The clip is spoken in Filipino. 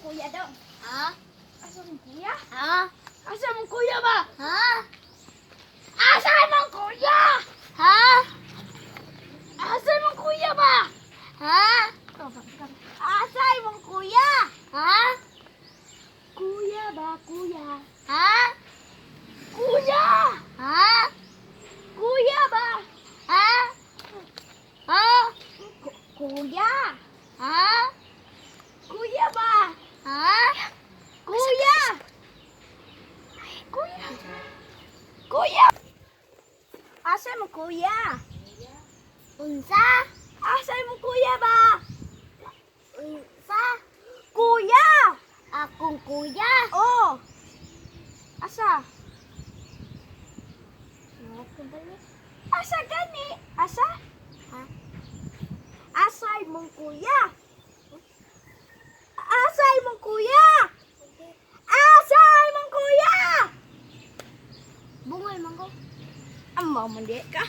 kuya daw. Ha? Asa mong kuya? Ha? Asa mong kuya ba? Ha? Asa mong kuya? Ha? Asa mong kuya ba? Ha? Asa mong kuya? Ha? Kuya ba, kuya? Ha? Kuya! Ha? Kuya ba? Ha? Ha? Kuya! Ha? Kuya ba? Ha? Kuya! Kuya! Kuya! Asa mo kuya? Unsa? Asa mo kuya ba? Unsa? Kuya! Akong kuya. Oh! Asa? Ako ba ni? Asa gani? Asa? Ha? Asay mong kuya? Asay mong kuya? Asay mong kuya? Bungoy man ko. Ang mamali ka.